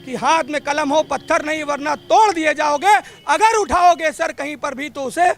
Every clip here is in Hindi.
कि हाथ में कलम हो पत्थर नहीं वरना तोड़ दिए जाओगे, अगर उठाओगे सर कहीं पर भी तो उसे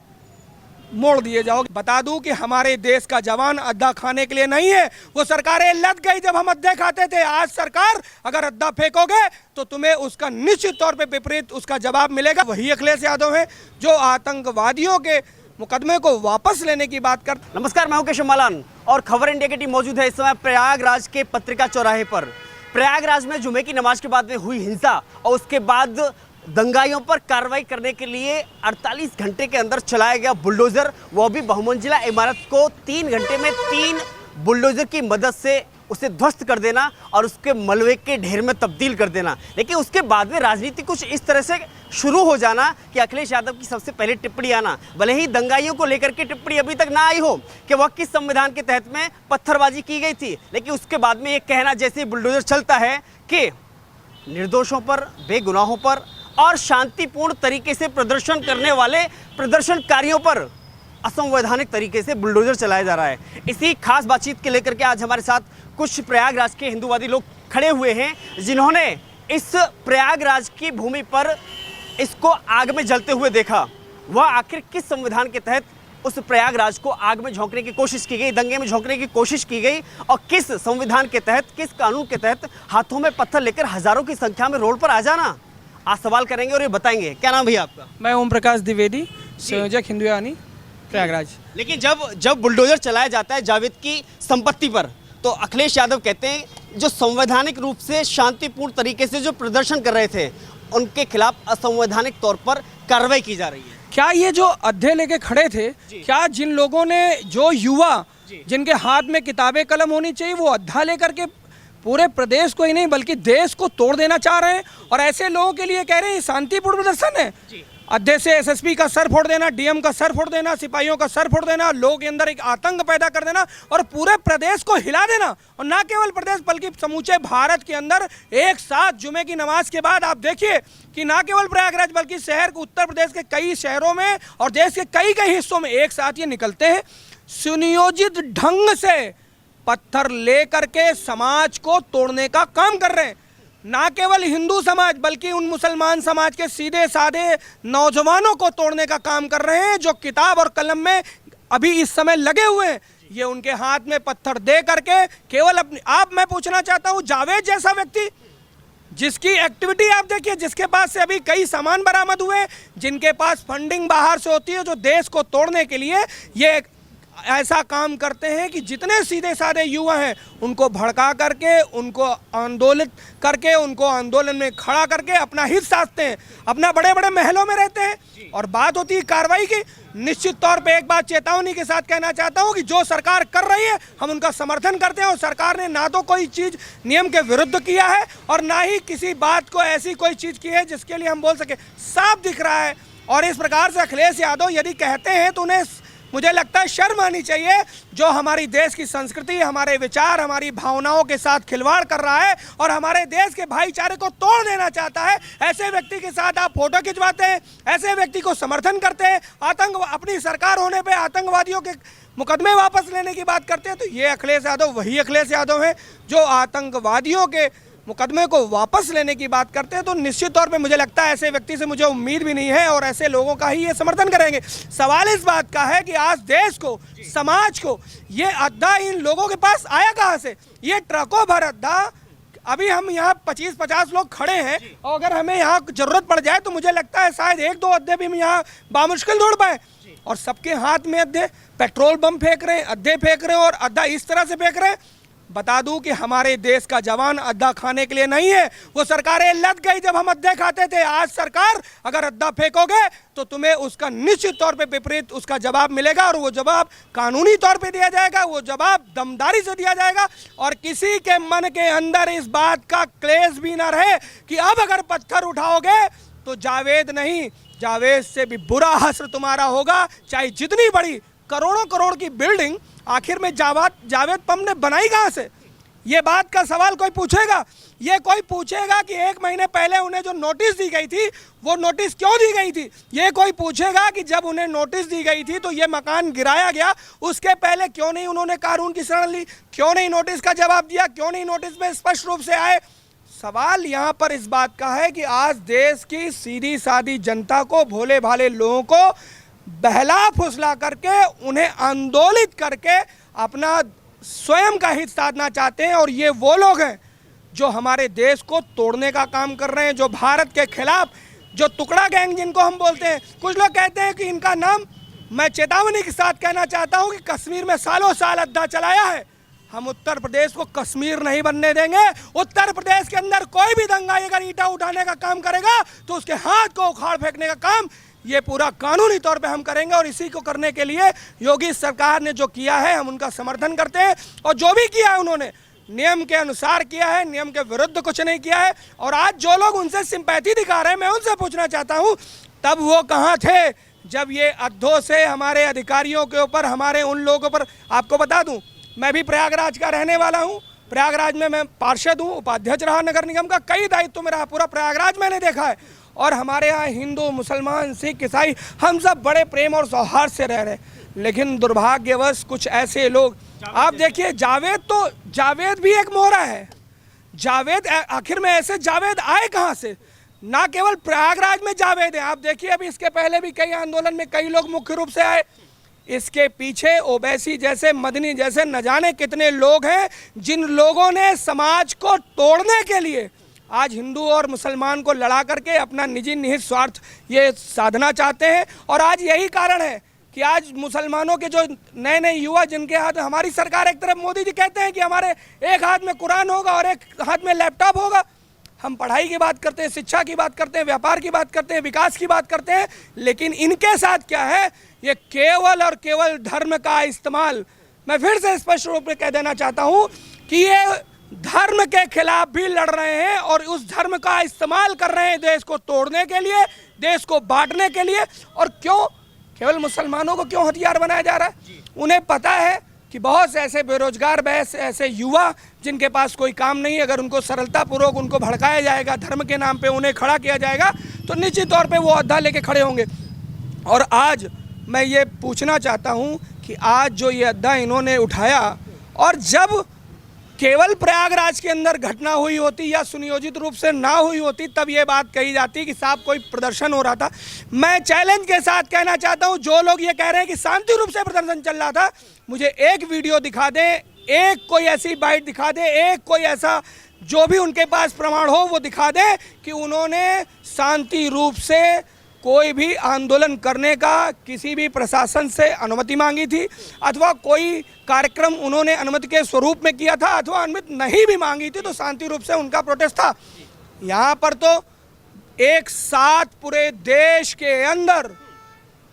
मोड़ दिए जाओगे। बता दूं कि हमारे देश का जवान अद्दा खाने के लिए नहीं है, वो सरकारें लद गई जब हम अद्दे खाते थे। आज सरकार अगर अद्दा फेंकोगे तो तुम्हें उसका निश्चित तौर पे विपरीत उसका जवाब मिलेगा। वही अखिलेश यादव हैं जो आतंकवादियों के मुकदमे को वापस लेने की बात कर। नमस्कार, मैं हूं केशव मालान और खबर इंडिया की टीम मौजूद है इस समय प्रयागराज के पत्रिका चौराहे पर। प्रयागराज में जुमे की नमाज के बाद में हुई हिंसा और उसके बाद दंगाइयों पर कार्रवाई करने के लिए 48 घंटे के अंदर चलाया गया बुलडोजर, वो भी बहुमंजिला इमारत को 3 घंटे में 3 बुलडोजर की मदद से उसे ध्वस्त कर देना और उसके मलबे के ढेर में तब्दील कर देना। लेकिन उसके बाद में राजनीति कुछ इस तरह से शुरू हो जाना कि अखिलेश यादव की सबसे पहले टिप्पणी आना, भले ही दंगाइयों को लेकर के टिप्पणी अभी तक ना आई हो कि वह किस संविधान के तहत में पत्थरबाजी की गई थी, लेकिन उसके बाद में ये कहना जैसे ही बुलडोजर चलता है कि निर्दोषों पर, बेगुनाहों पर और शांतिपूर्ण तरीके से प्रदर्शन करने वाले प्रदर्शनकारियों पर असंवैधानिक तरीके से बुलडोजर चलाया जा रहा है। इसी खास बातचीत के लेकर के आज हमारे साथ कुछ प्रयागराज के हिंदूवादी लोग खड़े हुए हैं, जिन्होंने इस प्रयागराज की भूमि पर इसको आग में जलते हुए देखा। वह आखिर किस संविधान के तहत उस प्रयागराज को आग में झोंकने की कोशिश की गई, दंगे में झोंकने की कोशिश की गई और किस संविधान के तहत, किस कानून के तहत हाथों में पत्थर लेकर हजारों की संख्या में रोड पर आ जाना। आज सवाल करेंगे और ये बताएंगे। क्या नाम भैया आपका? मैं ओम प्रकाश द्विवेदी, संयोजक हिंदुयानी प्रयागराज। लेकिन जब बुलडोजर चलाया जाता है जावेद की संपत्ति पर, तो अखिलेश यादव कहते हैं जो संवैधानिक रूप से शांतिपूर्ण तरीके से जो प्रदर्शन कर रहे थे उनके खिलाफ असंवैधानिक तौर पर कार्रवाई की जा रही है। क्या ये जो अध्याय लेके खड़े थे, क्या जिन लोगों ने, जो युवा जिनके हाथ में किताबें कलम होनी चाहिए, वो अद्धा लेकर के पूरे प्रदेश को ही नहीं बल्कि देश को तोड़ देना चाह रहे हैं और ऐसे लोगों के लिए कह रहे हैं शांतिपूर्ण प्रदर्शन है। अध्यक्ष से एसएसपी का सर फोड़ देना, डीएम का सर फोड़ देना, सिपाहियों का सर फोड़ देना, लोगों के अंदर एक आतंक पैदा कर देना और पूरे प्रदेश को हिला देना। और ना केवल प्रदेश बल्कि समूचे भारत के अंदर एक साथ जुमे की नमाज के बाद आप देखिए कि ना केवल प्रयागराज बल्कि शहर उत्तर प्रदेश के कई शहरों में और देश के कई हिस्सों में एक साथ ये निकलते हैं, सुनियोजित ढंग से पत्थर लेकर के समाज को तोड़ने का काम कर रहे हैं। ना केवल हिंदू समाज बल्कि उन मुसलमान समाज के सीधे साधे नौजवानों को तोड़ने का काम कर रहे हैं जो किताब और कलम में अभी इस समय लगे हुए हैं। ये उनके हाथ में पत्थर दे करके केवल अपनी, मैं पूछना चाहता हूं, जावेद जैसा व्यक्ति जिसकी एक्टिविटी आप देखिए, जिसके पास से अभी कई सामान बरामद हुए, जिनके पास फंडिंग बाहर से होती है, जो देश को तोड़ने के लिए ये ऐसा काम करते हैं कि जितने सीधे साधे युवा हैं उनको भड़का करके, उनको आंदोलित करके, उनको आंदोलन में खड़ा करके अपना हित साधते हैं, अपना बड़े बड़े महलों में रहते हैं। और बात होती है कार्रवाई की, निश्चित तौर पे एक बात चेतावनी के साथ कहना चाहता हूं कि जो सरकार कर रही है हम उनका समर्थन करते हैं और सरकार ने ना तो कोई चीज़ नियम के विरुद्ध किया है और ना ही किसी बात को ऐसी कोई चीज़ की है जिसके लिए हम बोल सके। साफ दिख रहा है और इस प्रकार से अखिलेश यादव यदि कहते हैं तो उन्हें, मुझे लगता है, शर्म आनी चाहिए जो हमारी देश की संस्कृति, हमारे विचार, हमारी भावनाओं के साथ खिलवाड़ कर रहा है और हमारे देश के भाईचारे को तोड़ देना चाहता है। ऐसे व्यक्ति के साथ आप फोटो खिंचवाते हैं, ऐसे व्यक्ति को समर्थन करते हैं, अपनी सरकार होने पे आतंकवादियों के मुकदमे वापस लेने की बात करते हैं। तो ये अखिलेश यादव वही अखिलेश यादव हैं जो आतंकवादियों के मुकदमे को वापस लेने की बात करते हैं। तो निश्चित तौर पे मुझे लगता है ऐसे व्यक्ति से मुझे उम्मीद भी नहीं है और ऐसे लोगों का ही ये समर्थन करेंगे। सवाल इस बात का है कि आज देश को, समाज को ये अद्दा इन लोगों के पास आया कहाँ से? ये ट्रकों भर अद्दा, अभी हम यहाँ 25-50 लोग खड़े हैं और अगर हमें यहाँ जरूरत पड़ जाए तो मुझे लगता है शायद 1-2 अड्डे भी हम यहाँ बामुश्किल दौड़ पाए। और सबके हाथ में अड्डे, पेट्रोल बम फेंक रहे हैं, अड्डे फेंक रहे हैं और अड्डा इस तरह से फेंक रहे हैं। बता दूं कि हमारे देश का जवान अद्दा खाने के लिए नहीं है, वो सरकारें लद गई जब हम अद्दे खाते थे। आज सरकार अगर अद्दा फेंकोगे तो तुम्हें उसका निश्चित तौर पे विपरीत उसका जवाब मिलेगा और वो जवाब कानूनी तौर पे दिया जाएगा, वो जवाब दमदारी से दिया जाएगा और किसी के मन के अंदर इस बात का क्लेश भी ना रहे कि अब अगर पत्थर उठाओगे तो जावेद नहीं, जावेद से भी बुरा हश्र तुम्हारा होगा। चाहे जितनी बड़ी करोड़ों करोड़ की बिल्डिंग आखिर में जावेद पम ने बनाई कहाँ से? ये बात का सवाल कोई पूछेगा? ये कोई पूछेगा कि 1 महीने पहले उन्हें जो नोटिस दी गई थी वो नोटिस क्यों दी गई थी? ये कोई पूछेगा कि जब उन्हें नोटिस दी गई थी तो ये मकान गिराया गया, उसके पहले क्यों नहीं उन्होंने कानून की शरण ली? क्यों नहीं नोटिस का जवाब दिया? क्यों नहीं नोटिस में स्पष्ट रूप से आए? सवाल यहाँ पर इस बात का है कि आज देश की सीधी सादी जनता को, भोले भाले लोगों को बहला फुसला करके, उन्हें आंदोलित करके अपना स्वयं का हित साधना चाहते हैं। और ये वो लोग हैं जो हमारे देश को तोड़ने का काम कर रहे हैं, जो भारत के खिलाफ, जो टुकड़ा गैंग जिनको हम बोलते हैं। कुछ लोग कहते हैं कि इनका नाम, मैं चेतावनी के साथ कहना चाहता हूं कि कश्मीर में सालों साल अड्डा चलाया है। हम उत्तर प्रदेश को कश्मीर नहीं बनने देंगे। उत्तर प्रदेश के अंदर कोई भी दंगाई अगर ईंटा उठाने का काम करेगा तो उसके हाथ को उखाड़ फेंकने का काम ये पूरा कानूनी तौर पे हम करेंगे। और इसी को करने के लिए योगी सरकार ने जो किया है हम उनका समर्थन करते हैं। और जो भी किया है उन्होंने नियम के अनुसार किया है, नियम के विरुद्ध कुछ नहीं किया है। और आज जो लोग उनसे सिंपैथी दिखा रहे हैं, मैं उनसे पूछना चाहता हूँ, तब वो कहाँ थे जब ये अद्धों से हमारे अधिकारियों के ऊपर, हमारे उन लोगों पर। आपको बता दूं, मैं भी प्रयागराज का रहने वाला हूं। प्रयागराज में मैं पार्षद हूं, उपाध्यक्ष रहा नगर निगम का, कई दायित्व में रहा। पूरा प्रयागराज मैंने देखा है। और हमारे यहाँ हिंदू, मुसलमान, सिख, ईसाई, हम सब बड़े प्रेम और सौहार्द से रह रहे हैं। लेकिन दुर्भाग्यवश कुछ ऐसे लोग, आप देखिए जावेद भी एक मोहरा है। जावेद आखिर में ऐसे जावेद आए कहाँ से? ना केवल प्रयागराज में जावेद है, आप देखिए अभी इसके पहले भी कई आंदोलन में कई लोग मुख्य रूप से आए। इसके पीछे ओवैसी जैसे, मदनी जैसे न जाने कितने लोग हैं जिन लोगों ने समाज को तोड़ने के लिए आज हिंदू और मुसलमान को लड़ा करके अपना निजी निहित स्वार्थ ये साधना चाहते हैं। और आज यही कारण है कि आज मुसलमानों के जो नए नए युवा, जिनके हाथ, हमारी सरकार एक तरफ मोदी जी कहते हैं कि हमारे एक हाथ में कुरान होगा और एक हाथ में लैपटॉप होगा। हम पढ़ाई की बात करते हैं, शिक्षा की बात करते हैं, व्यापार की बात करते हैं, विकास की बात करते हैं, लेकिन इनके साथ क्या है? ये केवल और केवल धर्म का इस्तेमाल। मैं फिर से स्पष्ट रूप में कह देना चाहता हूं कि ये धर्म के खिलाफ भी लड़ रहे हैं और उस धर्म का इस्तेमाल कर रहे हैं देश को तोड़ने के लिए, देश को बांटने के लिए। और क्यों केवल मुसलमानों को क्यों हथियार बनाया जा रहा है? उन्हें पता है कि बहुत से ऐसे बेरोजगार, ऐसे युवा जिनके पास कोई काम नहीं, अगर उनको सरलतापूर्वक उनको भड़काया जाएगा, धर्म के नाम पे उन्हें खड़ा किया जाएगा, तो निश्चित तौर पे वो अड्डा लेके खड़े होंगे। और आज मैं ये पूछना चाहता हूँ कि आज जो ये अड्डा इन्होंने उठाया, और जब केवल प्रयागराज के अंदर घटना हुई होती या सुनियोजित रूप से ना हुई होती, तब ये बात कही जाती कि साहब कोई प्रदर्शन हो रहा था। मैं चैलेंज के साथ कहना चाहता हूं, जो लोग ये कह रहे हैं कि शांति रूप से प्रदर्शन चल रहा था, मुझे एक वीडियो दिखा दें, एक कोई ऐसी बाइट दिखा दें, एक कोई ऐसा जो भी उनके पास प्रमाण हो वो दिखा दें कि उन्होंने शांति रूप से कोई भी आंदोलन करने का किसी भी प्रशासन से अनुमति मांगी थी, अथवा कोई कार्यक्रम उन्होंने अनुमति के स्वरूप में किया था, अथवा अनुमति नहीं भी मांगी थी तो शांति रूप से उनका प्रोटेस्ट था। यहाँ पर तो एक साथ पूरे देश के अंदर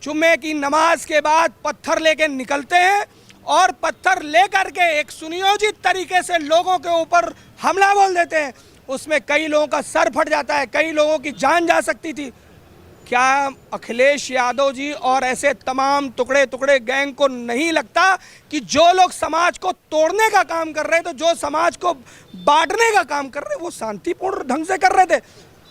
जुम्मे की नमाज के बाद पत्थर लेके निकलते हैं और पत्थर लेकर के एक सुनियोजित तरीके से लोगों के ऊपर हमला बोल देते हैं। उसमें कई लोगों का सर फट जाता है, कई लोगों की जान जा सकती थी। क्या अखिलेश यादव जी और ऐसे तमाम टुकड़े टुकड़े गैंग को नहीं लगता कि जो लोग समाज को तोड़ने का काम कर रहे थे, तो जो समाज को बांटने का काम कर रहे, वो शांतिपूर्ण ढंग से कर रहे थे?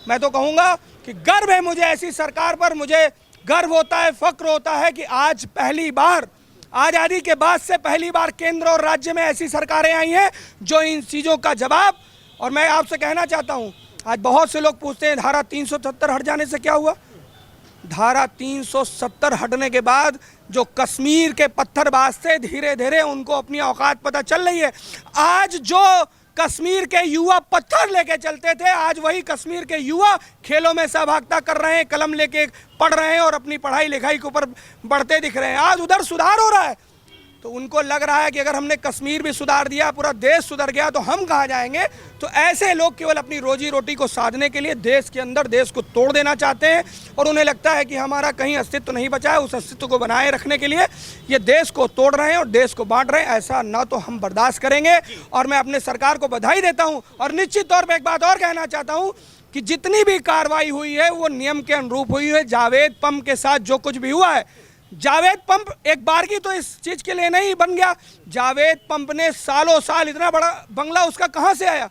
मैं तो कहूँगा कि गर्व है मुझे ऐसी सरकार पर, मुझे गर्व होता है, फक्र होता है कि आज पहली बार, आज़ादी के बाद से पहली बार केंद्र और राज्य में ऐसी सरकारें आई हैं जो इन चीज़ों का जवाब। और मैं आपसे कहना चाहता हूँ, आज बहुत से लोग पूछते हैं धारा 370 हट जाने से क्या हुआ? धारा 370 हटने के बाद जो कश्मीर के पत्थरबाज थे, धीरे धीरे उनको अपनी औकात पता चल रही है। आज जो कश्मीर के युवा पत्थर लेके चलते थे, आज वही कश्मीर के युवा खेलों में सहभागिता कर रहे हैं, कलम लेके पढ़ रहे हैं और अपनी पढ़ाई लिखाई के ऊपर बढ़ते दिख रहे हैं। आज उधर सुधार हो रहा है, तो उनको लग रहा है कि अगर हमने कश्मीर भी सुधार दिया, पूरा देश सुधर गया, तो हम कहाँ जाएंगे? तो ऐसे लोग केवल अपनी रोजी रोटी को साधने के लिए देश के अंदर देश को तोड़ देना चाहते हैं। और उन्हें लगता है कि हमारा कहीं अस्तित्व नहीं बचा है, उस अस्तित्व को बनाए रखने के लिए ये देश को तोड़ रहे हैं और देश को बांट रहे हैं। ऐसा ना तो हम बर्दाश्त करेंगे। और मैं अपने सरकार को बधाई देता हूँ। और निश्चित तौर पर एक बात और कहना चाहता हूँ कि जितनी भी कार्रवाई हुई है वो नियम के अनुरूप हुई है। जावेद पंप के साथ जो कुछ भी हुआ है, जावेद पंप एक बार की तो इस चीज़ के लिए नहीं बन गया। जावेद पंप ने सालों साल, इतना बड़ा बंगला उसका कहाँ से आया,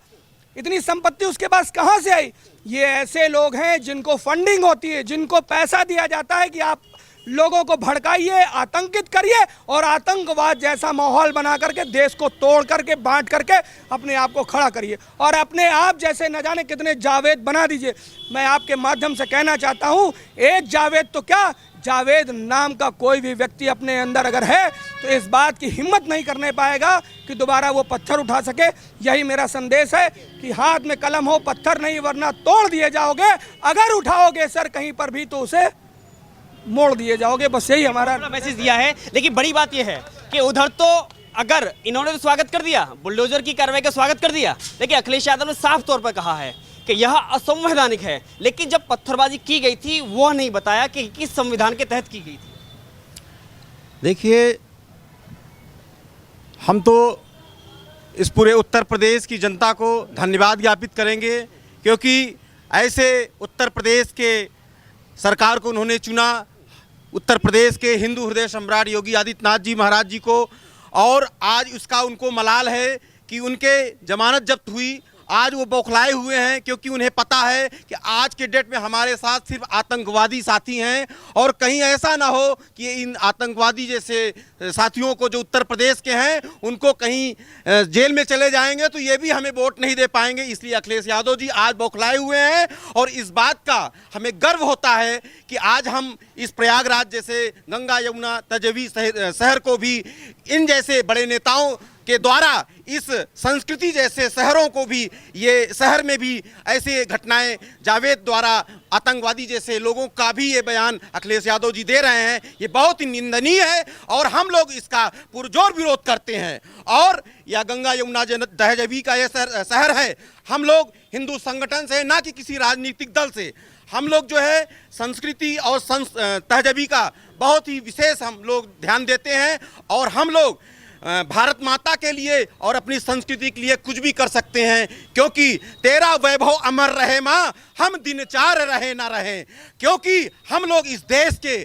इतनी संपत्ति उसके पास कहाँ से आई? ये ऐसे लोग हैं जिनको फंडिंग होती है, जिनको पैसा दिया जाता है कि आप लोगों को भड़काइए, आतंकित करिए और आतंकवाद जैसा माहौल बना करके देश को तोड़ करके बांट करके अपने आप को खड़ा करिए और अपने आप जैसे न जाने कितने जावेद बना दीजिए। मैं आपके माध्यम से कहना चाहता हूँ, एक जावेद तो क्या, जावेद नाम का कोई भी व्यक्ति अपने अंदर अगर है तो इस बात की हिम्मत नहीं करने पाएगा कि दोबारा वो पत्थर उठा सके। यही मेरा संदेश है कि हाथ में कलम हो, पत्थर नहीं, वरना तोड़ दिए जाओगे। अगर उठाओगे सर कहीं पर भी तो उसे मोड़ दिए जाओगे। बस यही हमारा मैसेज दिया है। लेकिन बड़ी बात यह है कि उधर तो अगर इन्होंने तो स्वागत कर दिया, बुलडोजर की कार्रवाई का स्वागत कर दिया, लेकिन अखिलेश यादव ने साफ तौर पर कहा है कि यह असंवैधानिक है। लेकिन जब पत्थरबाजी की गई थी वह नहीं बताया कि किस संविधान के तहत की गई थी। देखिए, हम तो इस पूरे उत्तर प्रदेश की जनता को धन्यवाद ज्ञापित करेंगे, क्योंकि ऐसे उत्तर प्रदेश के सरकार को उन्होंने चुना, उत्तर प्रदेश के हिंदू हृदय सम्राट योगी आदित्यनाथ जी महाराज जी को। और आज उसका उनको मलाल है कि उनके जमानत जब्त हुई। आज वो बौखलाए हुए हैं, क्योंकि उन्हें पता है कि आज के डेट में हमारे साथ सिर्फ आतंकवादी साथी हैं और कहीं ऐसा ना हो कि इन आतंकवादी जैसे साथियों को जो उत्तर प्रदेश के हैं उनको कहीं जेल में चले जाएंगे तो ये भी हमें वोट नहीं दे पाएंगे। इसलिए अखिलेश यादव जी आज बौखलाए हुए हैं और इस बात का हमें गर्व होता है कि आज हम इस प्रयागराज जैसे गंगा यमुना तहजीबी शहर को भी इन जैसे बड़े नेताओं के द्वारा, इस संस्कृति जैसे शहरों को भी, ये शहर में भी ऐसे घटनाएं जावेद द्वारा आतंकवादी जैसे लोगों का भी ये बयान अखिलेश यादव जी दे रहे हैं, ये बहुत ही निंदनीय है और हम लोग इसका पुरजोर विरोध करते हैं। और यह गंगा यमुना तहजीबी का यह शहर है, हम लोग हिंदू संगठन से, ना कि किसी राजनीतिक दल से, हम लोग जो है संस्कृति और तहजीबी का बहुत ही विशेष हम लोग ध्यान देते हैं और हम लोग भारत माता के लिए और अपनी संस्कृति के लिए कुछ भी कर सकते हैं, क्योंकि तेरा वैभव अमर रहे माँ, हम दिन चार रहे ना रहे, क्योंकि हम लोग इस देश के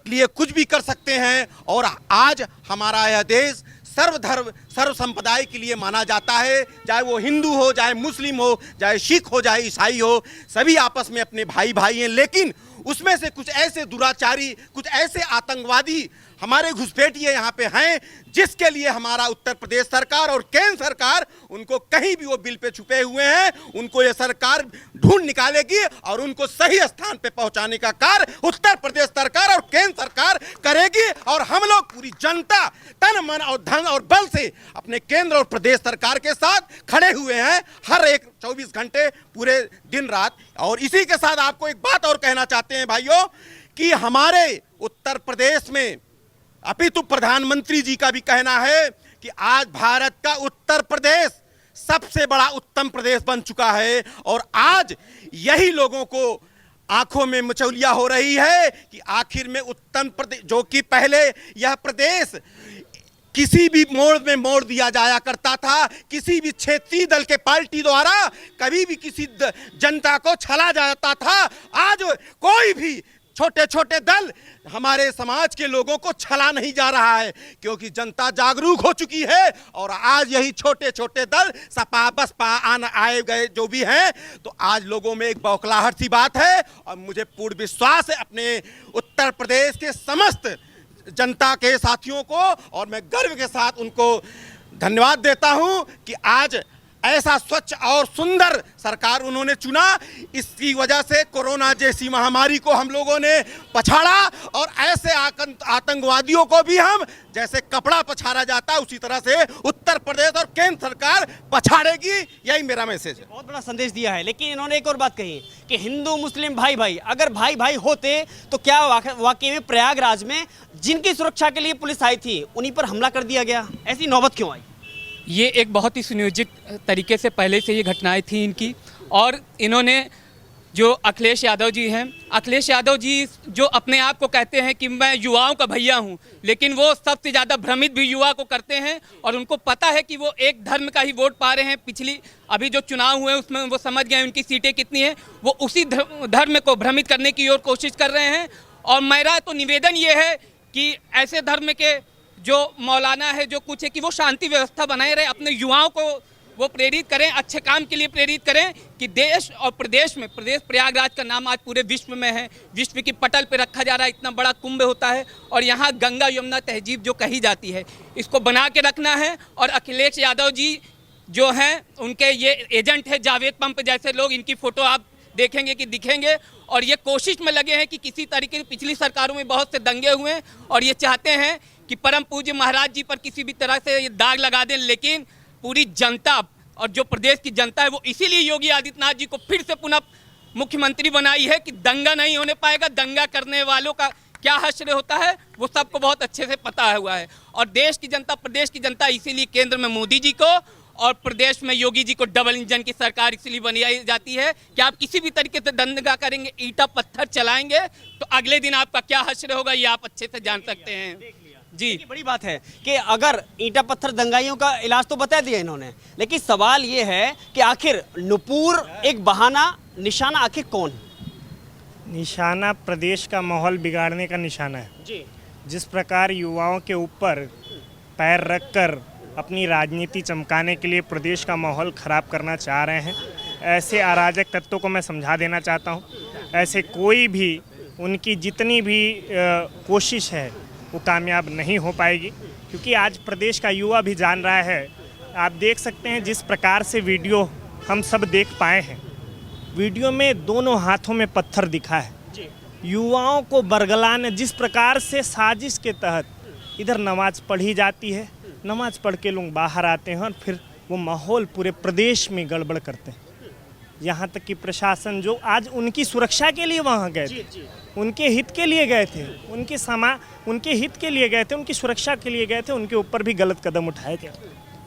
लिए कुछ भी कर सकते हैं। और आज हमारा यह देश सर्वधर्म सर्व संप्रदाय के लिए माना जाता है, चाहे वो हिंदू हो, चाहे मुस्लिम हो, चाहे सिख हो, चाहे ईसाई हो, सभी आपस में अपने भाई भाई हैं। लेकिन उसमें से कुछ ऐसे दुराचारी, कुछ ऐसे आतंकवादी हमारे घुसपैठिए यहाँ पे हैं, जिसके लिए हमारा उत्तर प्रदेश सरकार और केंद्र सरकार उनको कहीं भी वो बिल पे छुपे हुए हैं, उनको ये सरकार ढूंढ निकालेगी और उनको सही स्थान पे पहुंचाने का कार्य उत्तर प्रदेश सरकार और केंद्र सरकार करेगी। और हम लोग पूरी जनता तन मन और धन और बल से अपने केंद्र और प्रदेश सरकार के साथ खड़े हुए हैं, हर एक 24 घंटे पूरे दिन रात। और इसी के साथ आपको एक बात और कहना चाहते हैं भाइयों, कि हमारे उत्तर प्रदेश में अपितु प्रधानमंत्री जी का भी कहना है कि आज भारत का उत्तर प्रदेश सबसे बड़ा उत्तम प्रदेश बन चुका है। और आज यही लोगों को आंखों में मचौलिया हो रही है कि आखिर में उत्तम प्रदेश, जो कि पहले यह प्रदेश किसी भी मोड़ में मोड़ दिया जाया करता था, किसी भी क्षेत्रीय दल के पार्टी द्वारा कभी भी किसी जनता को छला जाता था, आज कोई भी छोटे छोटे दल हमारे समाज के लोगों को छला नहीं जा रहा है, क्योंकि जनता जागरूक हो चुकी है। और आज यही छोटे छोटे दल सपा बसपा आए गए जो भी हैं, तो आज लोगों में एक बौखलाहट सी बात है। और मुझे पूर्ण विश्वास है अपने उत्तर प्रदेश के समस्त जनता के साथियों को, और मैं गर्व के साथ उनको धन्यवाद देता हूं कि आज ऐसा स्वच्छ और सुंदर सरकार उन्होंने चुना। इसकी वजह से कोरोना जैसी महामारी को हम लोगों ने पछाड़ा और ऐसे आतंकवादियों को भी हम जैसे कपड़ा पछाड़ा जाता है उसी तरह से उत्तर प्रदेश और केंद्र सरकार पछाड़ेगी। यही मेरा मैसेज है। बहुत बड़ा संदेश दिया है। लेकिन इन्होंने एक और बात कही कि हिंदू मुस्लिम भाई भाई, अगर भाई भाई होते तो क्या वाकई में प्रयागराज में जिनकी सुरक्षा के लिए पुलिस आई थी उन्हीं पर हमला कर दिया गया? ऐसी नौबत क्यों आई? ये एक बहुत ही सुनियोजित तरीके से पहले से ये घटनाएं थी इनकी। और इन्होंने जो अखिलेश यादव जी हैं, अखिलेश यादव जी जो अपने आप को कहते हैं कि मैं युवाओं का भैया हूं, लेकिन वो सबसे ज़्यादा भ्रमित भी युवा को करते हैं। और उनको पता है कि वो एक धर्म का ही वोट पा रहे हैं। पिछली अभी जो चुनाव हुए उसमें वो समझ गए उनकी सीटें कितनी हैं, वो उसी धर्म को भ्रमित करने की ओर कोशिश कर रहे हैं। और मेरा तो निवेदन ये है कि ऐसे धर्म के जो मौलाना है, जो कुछ है, कि वो शांति व्यवस्था बनाए रहे, अपने युवाओं को वो प्रेरित करें, अच्छे काम के लिए प्रेरित करें कि देश और प्रदेश में, प्रदेश प्रयागराज का नाम आज पूरे विश्व में है, विश्व की पटल पे रखा जा रहा है, इतना बड़ा कुंभ होता है और यहाँ गंगा यमुना तहजीब जो कही जाती है इसको बना के रखना है। और अखिलेश यादव जी जो हैं उनके ये एजेंट है जावेद पंप जैसे लोग, इनकी फ़ोटो आप देखेंगे कि दिखेंगे और ये कोशिश में लगे हैं कि किसी तरीके से, पिछली सरकारों में बहुत से दंगे हुए हैं और ये चाहते हैं कि परम पूज्य महाराज जी पर किसी भी तरह से ये दाग लगा दें। लेकिन पूरी जनता और जो प्रदेश की जनता है वो इसीलिए योगी आदित्यनाथ जी को फिर से पुनः मुख्यमंत्री बनाई है कि दंगा नहीं होने पाएगा। दंगा करने वालों का क्या हश्र होता है वो सबको बहुत अच्छे से पता हुआ है। और देश की जनता, प्रदेश की जनता इसीलिए केंद्र में मोदी जी को और प्रदेश में योगी जी को डबल इंजन की सरकार इसलिए बनाई जाती है कि आप किसी भी तरीके से दंगा करेंगे, ईंटा पत्थर चलाएंगे तो अगले दिन आपका क्या हश्र होगा ये आप अच्छे से जान सकते हैं जी। बड़ी बात है कि अगर ईंटा पत्थर दंगाइयों का इलाज तो बता दिया इन्होंने, लेकिन सवाल ये है कि आखिर नुपुर एक बहाना, निशाना आखिर कौन है? निशाना प्रदेश का माहौल बिगाड़ने का निशाना है जी। जिस प्रकार युवाओं के ऊपर पैर रखकर अपनी राजनीति चमकाने के लिए प्रदेश का माहौल ख़राब करना चाह रहे हैं, ऐसे अराजक तत्वों को मैं समझा देना चाहता हूं, ऐसे कोई भी उनकी जितनी भी कोशिश है वो कामयाब नहीं हो पाएगी। क्योंकि आज प्रदेश का युवा भी जान रहा है, आप देख सकते हैं जिस प्रकार से वीडियो हम सब देख पाए हैं, वीडियो में दोनों हाथों में पत्थर दिखा है। युवाओं को बरगलाने, जिस प्रकार से साजिश के तहत इधर नमाज पढ़ी जाती है, नमाज पढ़ के लोग बाहर आते हैं और फिर वो माहौल पूरे प्रदेश में गड़बड़ करते हैं। यहाँ तक कि प्रशासन जो आज उनकी सुरक्षा के लिए वहाँ गए थे, उनके हित के लिए गए थे, उनके हित के लिए गए थे, उनकी सुरक्षा के लिए गए थे, उनके ऊपर भी गलत कदम उठाए गए,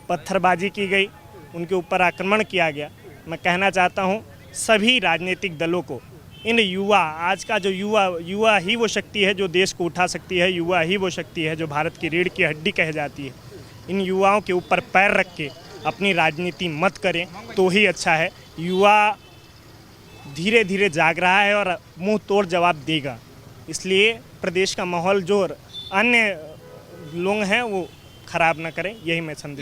पत्थरबाजी की गई, उनके ऊपर आक्रमण किया गया। मैं कहना चाहता हूँ सभी राजनीतिक दलों को, इन युवा, आज का जो युवा ही वो शक्ति है जो देश को उठा सकती है, युवा ही वो शक्ति है जो भारत की रीढ़ की हड्डी कह जाती है। इन युवाओं के ऊपर पैर रख के अपनी राजनीति मत करें तो ही अच्छा है। युवा धीरे धीरे जाग रहा है और मुंह तोड़ जवाब देगा, इसलिए प्रदेश का माहौल जो अन्य लोग हैं वो खराब ना करें, यही मैं संदेश